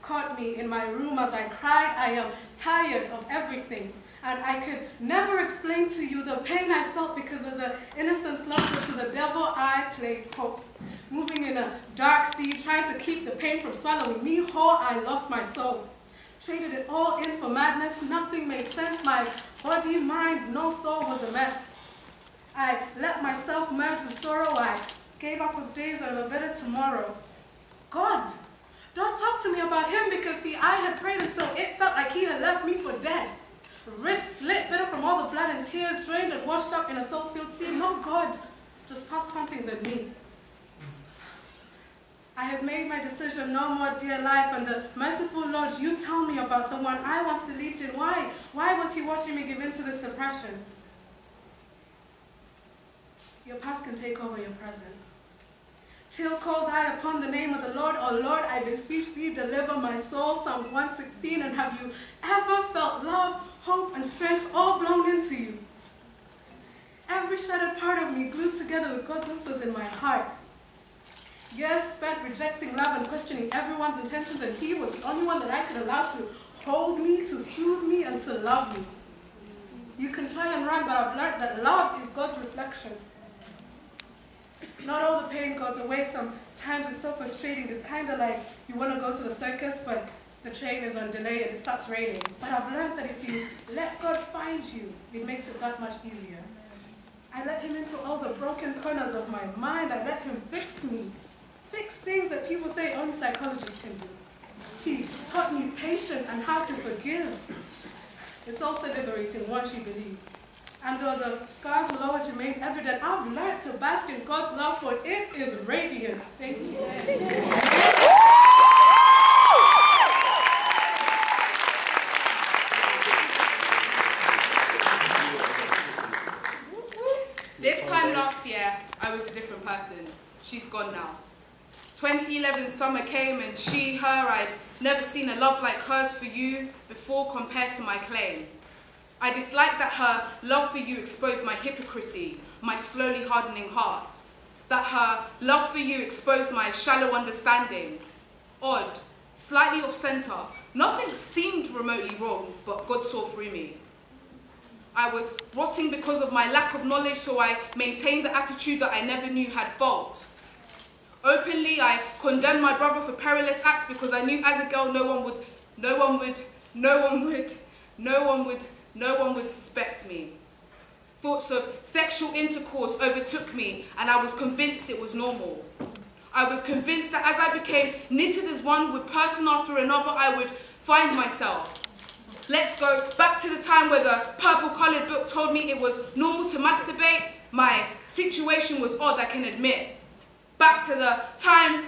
caught me in my room as I cried. I am tired of everything. And I could never explain to you the pain I felt because of the innocence lost to the devil. I played host, moving in a dark sea, trying to keep the pain from swallowing me whole. I lost my soul, traded it all in for madness. Nothing made sense. My body, mind, no soul was a mess. I let myself merge with sorrow. I gave up of days and a better tomorrow. God, don't talk to me about him, because see, I had prayed and still it felt like he had left me for dead. Wrist slit, bitter from all the blood and tears, drained and washed up in a soul-filled sea. No God, just past hauntings and me. I have made my decision, no more dear life, and the merciful Lord, you tell me about the one I once believed in. Why? Why was he watching me give in to this depression? Your past can take over your present. Till called I upon the name of the Lord, O Lord, I beseech thee, deliver my soul. Psalms 116. And have you ever felt love, hope, and strength all blown into you? Every shattered part of me glued together with God's whispers in my heart. Years spent rejecting love and questioning everyone's intentions, and he was the only one that I could allow to hold me, to soothe me, and to love me. You can try and run, but I've learned that love is God's reflection. Not all the pain goes away. Sometimes it's so frustrating. It's kind of like you want to go to the circus, but the train is on delay and it starts raining. But I've learned that if you let God find you, it makes it that much easier. I let him into all the broken corners of my mind. I let him fix me. Fix things that people say only psychologists can do. He taught me patience and how to forgive. It's also liberating once you believe. And though the scars will always remain evident, I've learned to bask in God's love, for it is radiant. Thank you. This time last year, I was a different person. She's gone now. 2011 summer came, and she, her, I'd never seen a love like hers for you before compared to my claim. I disliked that her love for you exposed my hypocrisy, my slowly hardening heart. That her love for you exposed my shallow understanding. Odd, slightly off-center, nothing seemed remotely wrong, but God saw through me. I was rotting because of my lack of knowledge, so I maintained the attitude that I never knew had fault. Openly, I condemned my brother for perilous acts because I knew as a girl no one would suspect me. Thoughts of sexual intercourse overtook me, and I was convinced it was normal. I was convinced that as I became knitted as one with person after another, I would find myself. Let's go back to the time where the purple-coloured book told me it was normal to masturbate. My situation was odd, I can admit. Back to the time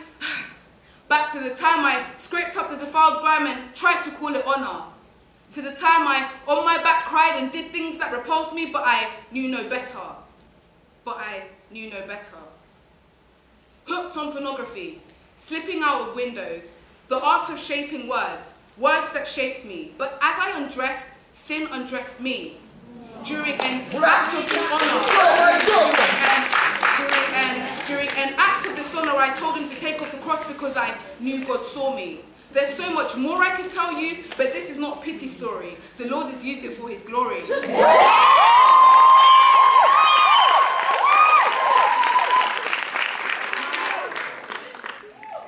I scraped up the defiled grime and tried to call it honour. To the time I, on my back, cried and did things that repulsed me, but I knew no better. Hooked on pornography, slipping out of windows, the art of shaping words that shaped me. But as I undressed, sin undressed me. During an act of dishonor, I told him to take off the cross because I knew God saw me. There's so much more I could tell you, but this is not a pity story. The Lord has used it for his glory.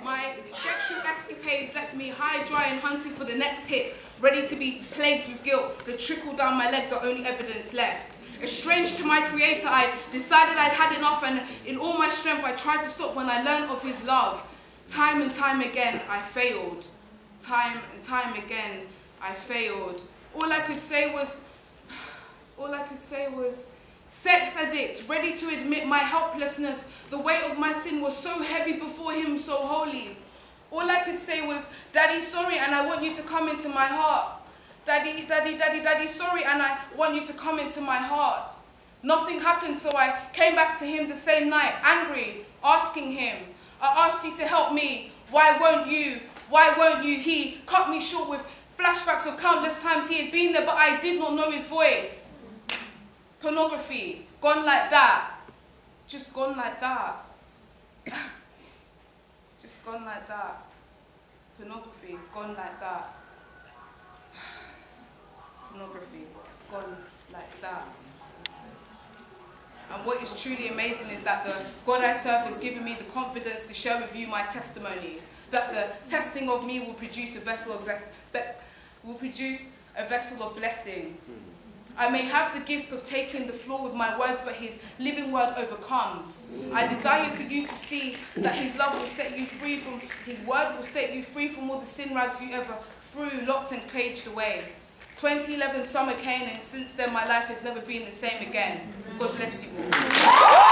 My sexual escapades left me high, dry and hunting for the next hit, ready to be plagued with guilt that trickled down my leg, the only evidence left. Estranged to my creator, I decided I'd had enough, and in all my strength I tried to stop when I learned of his love. Time and time again I failed. Time and time again I failed. All I could say was sex addict, ready to admit my helplessness. The weight of my sin was so heavy before him, so holy. All I could say was, Daddy, sorry, and I want you to come into my heart. Daddy, sorry, and I want you to come into my heart. Nothing happened, so I came back to him the same night, angry, asking him, I asked you to help me, why won't you? Why won't you? He cut me short with flashbacks of countless times he had been there, but I did not know his voice. Pornography, gone like that. Just gone like that. Just gone like that. Pornography, gone like that. Pornography, gone like that. And what is truly amazing is that the God I serve has given me the confidence to share with you my testimony. That the testing of me will produce a vessel of blessing. I may have the gift of taking the floor with my words, but his living word overcomes. I desire for you to see that his love will set you free from, his word will set you free from all the sin rags you ever threw, locked and caged away. 2011 summer came, and since then my life has never been the same again. God bless you all.